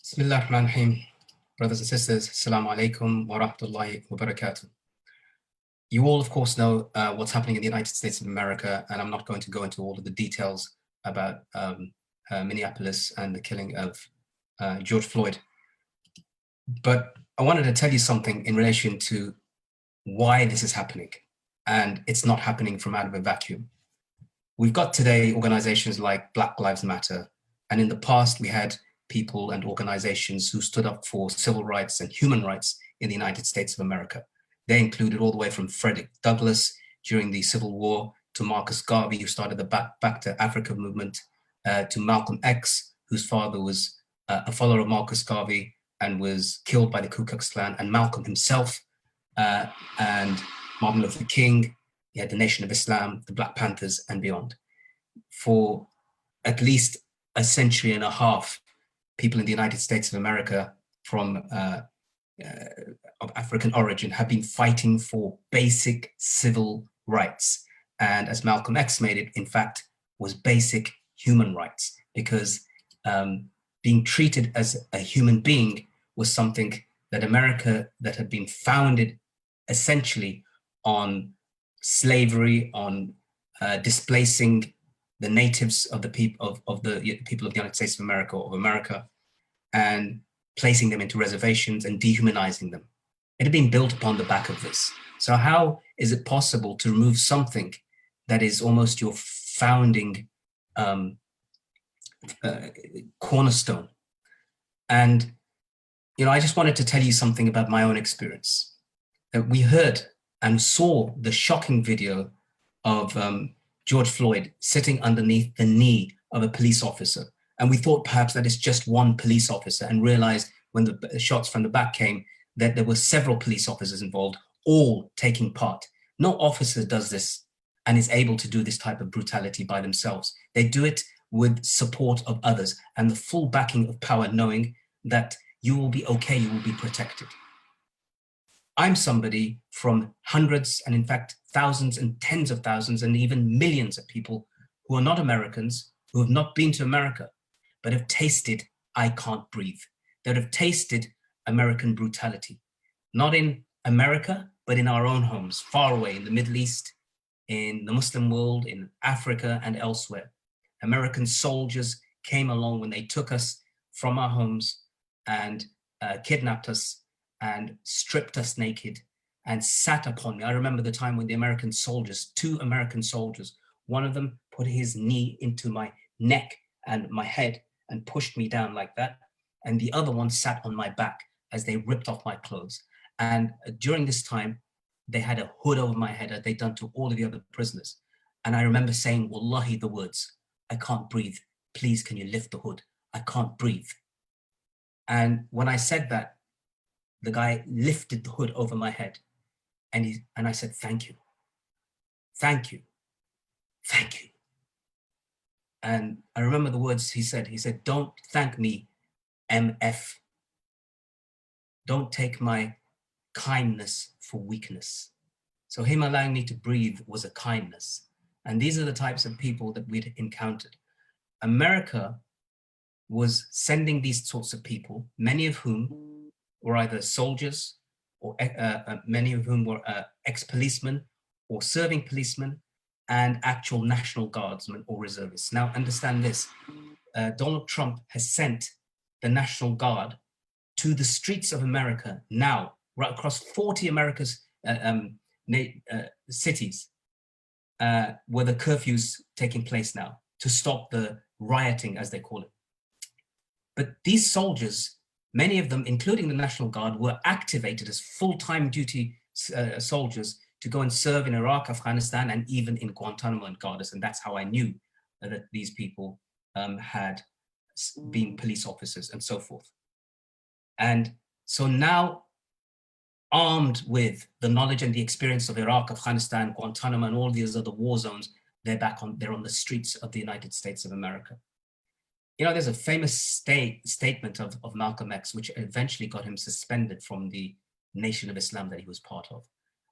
Bismillah ar-Rahman ar-Rahim. Brothers and sisters, Assalamu alaikum wa rahmatullahi wa barakatuh. You all, of course, know what's happening in the United States of America, and I'm not going to go into all of the details about Minneapolis and the killing of George Floyd. But I wanted to tell you something in relation to why this is happening, and it's not happening from out of a vacuum. We've got today organizations like Black Lives Matter, and in the past we had people and organizations who stood up for civil rights and human rights in the United States of America. They included all the way from Frederick Douglass during the Civil War, to Marcus Garvey, who started the Back to Africa movement, to Malcolm X, whose father was a follower of Marcus Garvey and was killed by the Ku Klux Klan, and Malcolm himself, and Martin Luther King. You had the Nation of Islam, the Black Panthers, and beyond. For at least a century and a half, people in the United States of America from of African origin have been fighting for basic civil rights. And as Malcolm X made it, in fact, was basic human rights, because being treated as a human being was something that America, that had been founded essentially on slavery, on displacing the natives of the people of the people of the United States of America, and placing them into reservations and dehumanizing them. It had been built upon the back of this. So how is it possible to remove something that is almost your founding cornerstone? And I just wanted to tell you something about my own experience. That we heard and saw the shocking video of George Floyd sitting underneath the knee of a police officer. And we thought perhaps that it's just one police officer, and realized when the shots from the back came that there were several police officers involved, all taking part. No officer does this and is able to do this type of brutality by themselves. They do it with support of others and the full backing of power, knowing that you will be okay, you will be protected. I'm somebody from hundreds, and in fact thousands and tens of thousands and even millions of people who are not Americans, who have not been to America, but have tasted I can't breathe, that have tasted American brutality, not in America, but in our own homes, far away in the Middle East, in the Muslim world, in Africa and elsewhere. American soldiers came along when they took us from our homes and kidnapped us and stripped us naked and sat upon me. I remember the time when the American soldiers, 2 American soldiers, one of them put his knee into my neck and my head and pushed me down like that. And the other one sat on my back as they ripped off my clothes. And during this time, they had a hood over my head, as they'd done to all of the other prisoners. And I remember saying, Wallahi, the words, I can't breathe. Please, can you lift the hood? I can't breathe. And when I said that, the guy lifted the hood over my head, and I said, thank you. Thank you. Thank you. And I remember the words he said. He said, don't thank me, MF. Don't take my kindness for weakness. So him allowing me to breathe was a kindness. And these are the types of people that we'd encountered. America was sending these sorts of people, many of whom were either soldiers, or many of whom were ex-policemen or serving policemen, and actual National Guardsmen or reservists. Now understand this, Donald Trump has sent the National Guard to the streets of America now, right across 40 America's cities, where the curfew's taking place now, to stop the rioting, as they call it. But these soldiers, many of them, including the National Guard, were activated as full-time duty soldiers to go and serve in Iraq, Afghanistan, and even in Guantanamo and Gardas. And that's how I knew that these people had been police officers and so forth. And so now, armed with the knowledge and the experience of Iraq, Afghanistan, Guantanamo, and all these other war zones, they're on the streets of the United States of America. There's a famous statement of Malcolm X, which eventually got him suspended from the Nation of Islam that he was part of.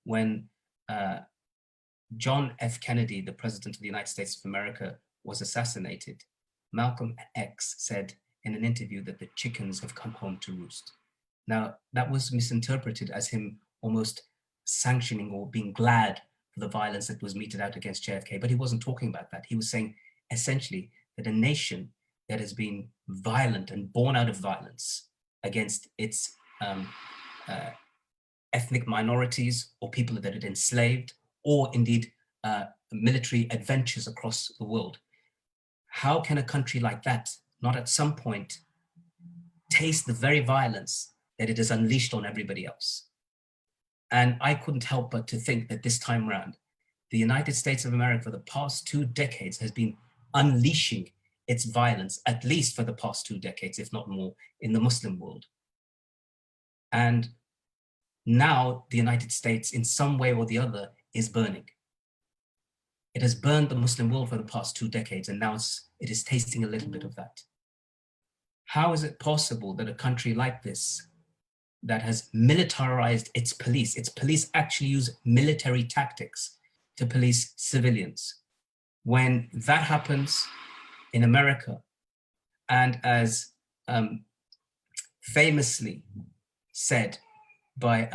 When John F. Kennedy, the President of the United States of America, was assassinated, Malcolm X said, in an interview that the chickens have come home to roost. Now, that was misinterpreted as him almost sanctioning or being glad for the violence that was meted out against JFK, but he wasn't talking about that. He was saying essentially that a nation that has been violent and born out of violence against its ethnic minorities or people that it enslaved, or indeed military adventures across the world. How can a country like that not at some point taste the very violence that it has unleashed on everybody else? And I couldn't help but to think that this time around, the United States of America for the past 2 decades has been unleashing its violence, at least for the past 2 decades, if not more, in the Muslim world. And now the United States, in some way or the other, is burning. It has burned the Muslim world for the past 2 decades, and now it is tasting a little bit of that. How is it possible that a country like this, that has militarized its police actually use military tactics to police civilians, when that happens in America, and as famously said by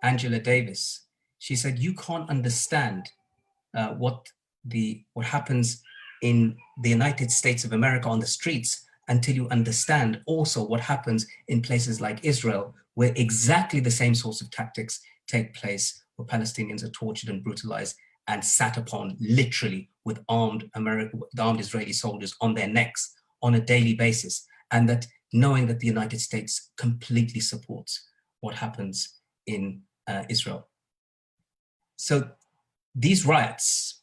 Angela Davis, she said, you can't understand what happens in the United States of America on the streets until you understand also what happens in places like Israel, where exactly the same sorts of tactics take place, where Palestinians are tortured and brutalized and sat upon literally with armed Israeli soldiers on their necks on a daily basis. And that knowing that the United States completely supports what happens in Israel. So these riots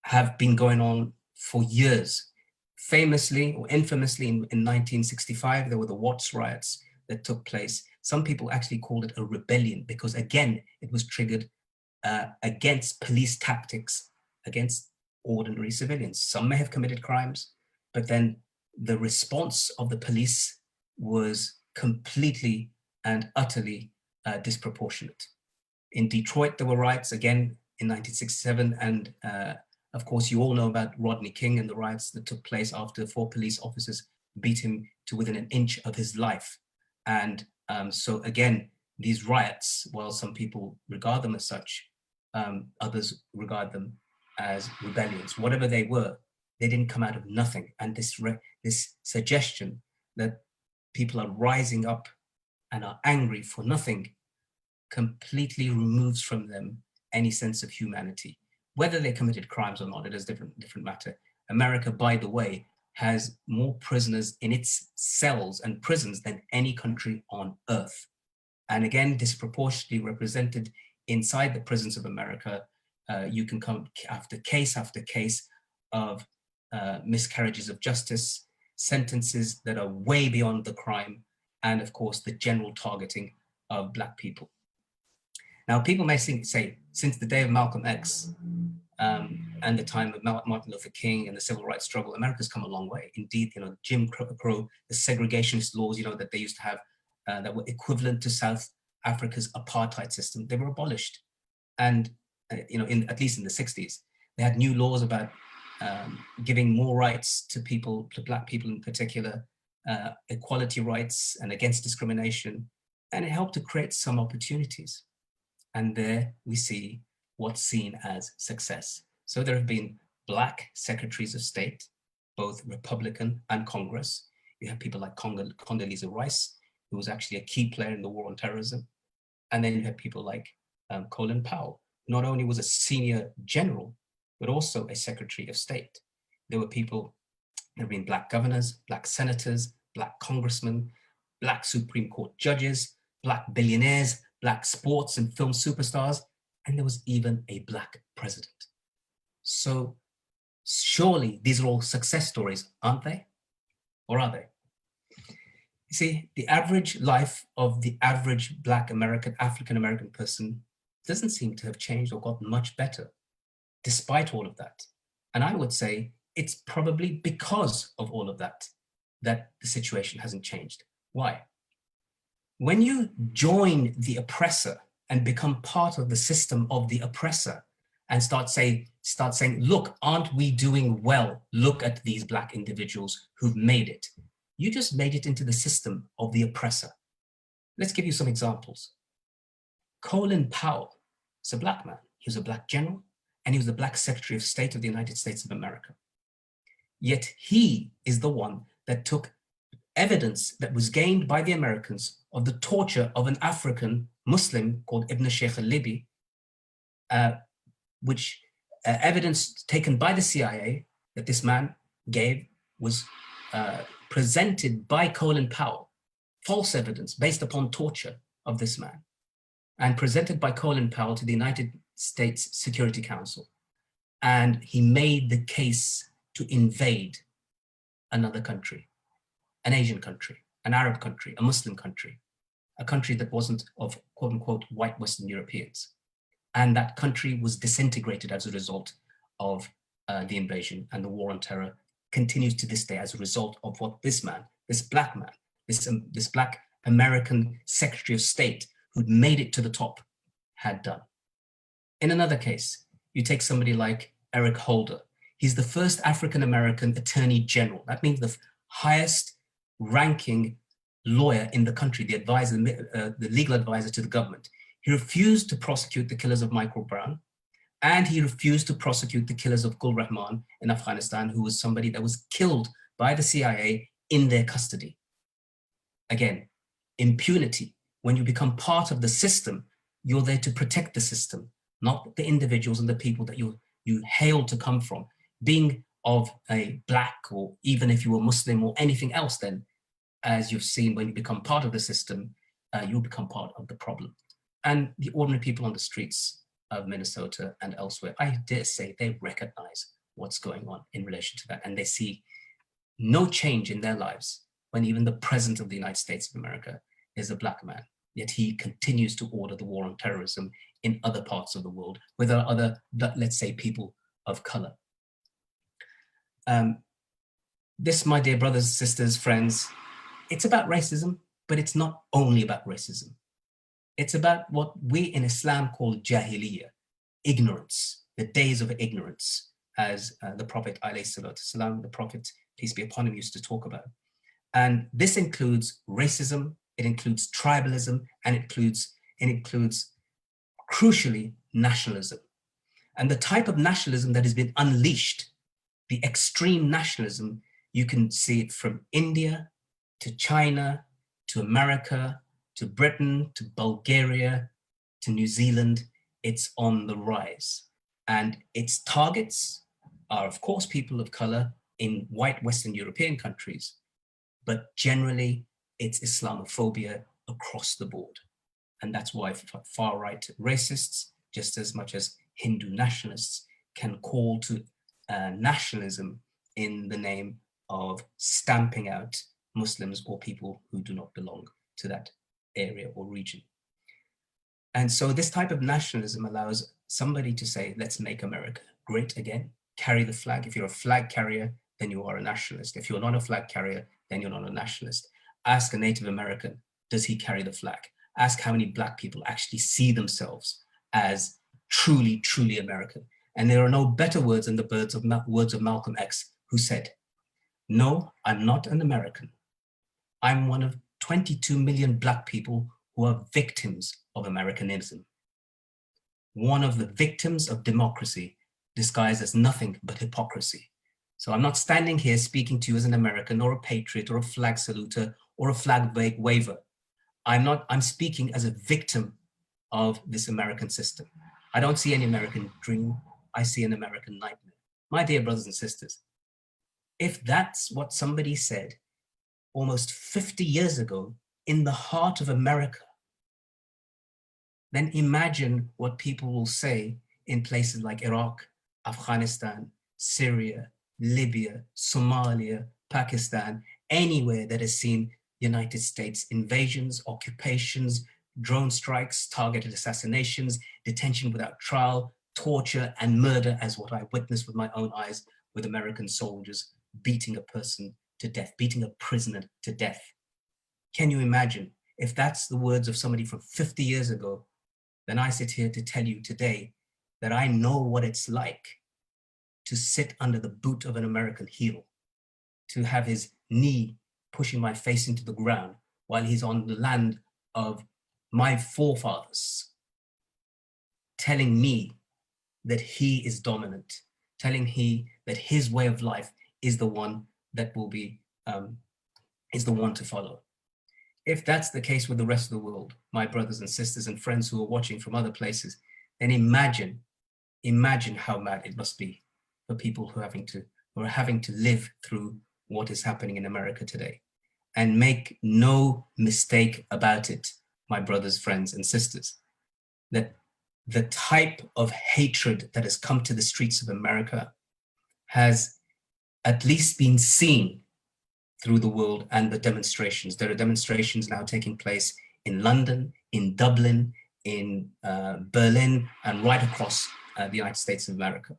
have been going on for years. Famously or infamously in 1965, there were the Watts riots that took place. Some people actually called it a rebellion because, again, it was triggered against police tactics, against ordinary civilians. Some may have committed crimes, but then the response of the police was completely and utterly disproportionate. In Detroit, there were riots again in 1967, and of course, you all know about Rodney King and the riots that took place after 4 police officers beat him to within an inch of his life. And so again, these riots, while some people regard them as such, others regard them as rebellions. Whatever they were, they didn't come out of nothing. And this suggestion that people are rising up and are angry for nothing completely removes from them any sense of humanity. Whether they committed crimes or not, it is a different matter. America, by the way, has more prisoners in its cells and prisons than any country on earth. And again, disproportionately represented inside the prisons of America. You can come after case of miscarriages of justice, sentences that are way beyond the crime, and of course, the general targeting of Black people. Now, people may say, since the day of Malcolm X and the time of Martin Luther King and the civil rights struggle, America's come a long way. Indeed, Jim Crow, the segregationist laws, that they used to have that were equivalent to South Africa's apartheid system, they were abolished. And, at least in the 60s, they had new laws about giving more rights to people, to Black people in particular, equality rights and against discrimination. And it helped to create some opportunities. And there we see what's seen as success. So there have been Black secretaries of state, both Republican and Congress. You have people like Condoleezza Rice, who was actually a key player in the war on terrorism. And then you have people like Colin Powell, who not only was a senior general, but also a secretary of state. There were people, there have been Black governors, Black senators, Black congressmen, Black Supreme Court judges, Black billionaires, Black sports and film superstars, and there was even a Black president. So surely these are all success stories, aren't they? Or are they? You see, the average life of the average Black African American person doesn't seem to have changed or gotten much better, despite all of that. And I would say it's probably because of all of that, that the situation hasn't changed. Why? When you join the oppressor and become part of the system of the oppressor and start saying, look, aren't we doing well? Look at these Black individuals who've made it. You just made it into the system of the oppressor. Let's give you some examples. Colin Powell is a black man. He was a black general, and he was the black Secretary of State of the United States of America. Yet he is the one that took evidence that was gained by the Americans of the torture of an African Muslim called Ibn Sheikh al-Libi, which evidence taken by the CIA that this man gave was presented by Colin Powell, false evidence based upon torture of this man, and presented by Colin Powell to the United States Security Council. And he made the case to invade another country, an Asian country, an Arab country, a Muslim country, a country that wasn't of quote unquote white Western Europeans. And that country was disintegrated as a result of the invasion, and the war on terror continues to this day as a result of what this man, this black man, this black American Secretary of State who'd made it to the top had done. In another case, you take somebody like Eric Holder. He's the first African-American Attorney General. That means the highest ranking lawyer in the country, the advisor, the legal advisor to the government. He refused to prosecute the killers of Michael Brown, and he refused to prosecute the killers of Gul Rahman in Afghanistan, who was somebody that was killed by the CIA in their custody. Again, impunity. When you become part of the system, you're there to protect the system, not the individuals and the people that you hail to come from. Being of a black, or even if you were Muslim or anything else, then, as you've seen, when you become part of the system, you'll become part of the problem. And the ordinary people on the streets of Minnesota and elsewhere, I dare say they recognize what's going on in relation to that. And they see no change in their lives when even the president of the United States of America is a black man. Yet he continues to order the war on terrorism in other parts of the world with other, let's say, people of color. This, my dear brothers, sisters, friends, it's about racism, but it's not only about racism. It's about what we in Islam call jahiliyyah, ignorance, the days of ignorance, as the Prophet ﷺ, the Prophet, peace be upon him, used to talk about. And this includes racism, it includes tribalism, and it includes crucially nationalism. And the type of nationalism that has been unleashed, the extreme nationalism, you can see it from India to China to America to Britain to Bulgaria to New Zealand. It's on the rise. And its targets are, of course, people of color in white Western European countries, but generally it's Islamophobia across the board. And that's why far-right racists, just as much as Hindu nationalists, can call to nationalism in the name of stamping out Muslims or people who do not belong to that area or region. And so this type of nationalism allows somebody to say, let's make America great again, carry the flag. If you're a flag carrier, then you are a nationalist. If you're not a flag carrier, then you're not a nationalist. Ask a Native American, does he carry the flag? Ask how many black people actually see themselves as truly, truly American. And there are no better words than the words of Malcolm X, who said, no, I'm not an American. I'm one of 22 million black people who are victims of Americanism. One of the victims of democracy disguised as nothing but hypocrisy. So I'm not standing here speaking to you as an American or a patriot or a flag saluter or a flag waver. I'm speaking as a victim of this American system. I don't see any American dream. I see an American nightmare. My dear brothers and sisters, if that's what somebody said almost 50 years ago in the heart of America, then imagine what people will say in places like Iraq, Afghanistan, Syria, Libya, Somalia, Pakistan, anywhere that has seen United States invasions, occupations, drone strikes, targeted assassinations, detention without trial, torture, and murder, as what I witnessed with my own eyes with American soldiers beating a person to death, beating a prisoner to death. Can you imagine? If that's the words of somebody from 50 years ago, then I sit here to tell you today that I know what it's like to sit under the boot of an American heel, to have his knee pushing my face into the ground while he's on the land of my forefathers, telling me that he is dominant, telling he that his way of life is the one that will be, is the one to follow. If that's the case with the rest of the world, my brothers and sisters and friends who are watching from other places, then imagine how mad it must be for people who are having to live through what is happening in America today. And make no mistake about it, my brothers, friends, and sisters, that the type of hatred that has come to the streets of America has at least been seen through the world and the demonstrations. There are demonstrations now taking place in London, in Dublin, in Berlin, and right across the United States of America.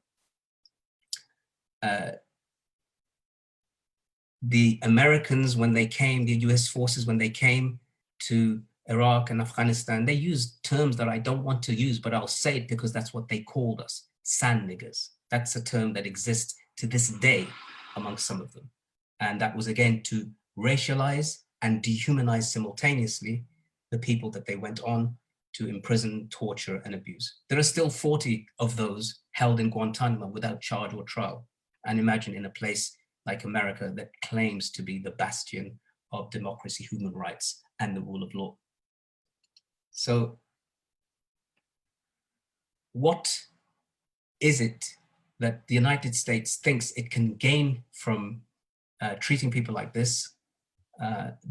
The Americans, when they came, the US forces, when they came to Iraq and Afghanistan, they used terms that I don't want to use, but I'll say it because that's what they called us, sand niggers. That's a term that exists to this day amongst some of them. And that was, again, to racialize and dehumanize simultaneously the people that they went on to imprison, torture, and abuse. There are still 40 of those held in Guantanamo without charge or trial. And imagine in a place like America that claims to be the bastion of democracy, human rights, and the rule of law. So what is it that the United States thinks it can gain from treating people like this?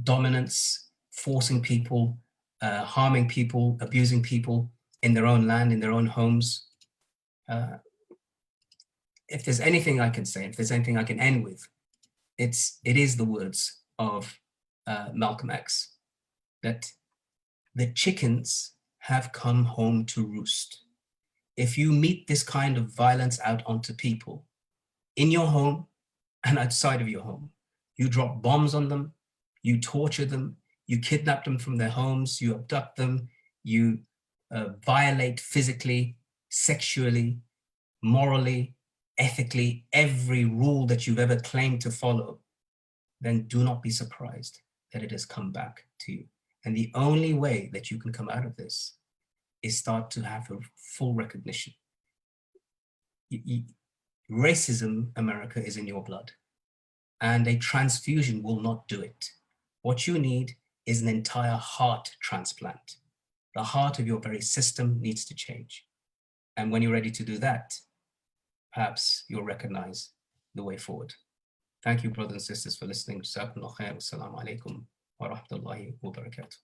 Dominance, forcing people, harming people, abusing people in their own land, in their own homes. If there's anything I can say, if there's anything I can end with, it is the words of Malcolm X, that the chickens have come home to roost. If you meet this kind of violence out onto people in your home and outside of your home, you drop bombs on them, you torture them, you kidnap them from their homes, you abduct them, you violate physically, sexually, morally, ethically, every rule that you've ever claimed to follow, then do not be surprised that it has come back to you. And the only way that you can come out of this is start to have a full recognition. Racism, America, is in your blood, and a transfusion will not do it. What you need is an entire heart transplant. The heart of your very system needs to change. And when you're ready to do that, perhaps you'll recognize the way forward. Thank you, brothers and sisters, for listening. Jazakumullah khair. Wassalamu alaikum wa rahmatullahi wa barakatuh.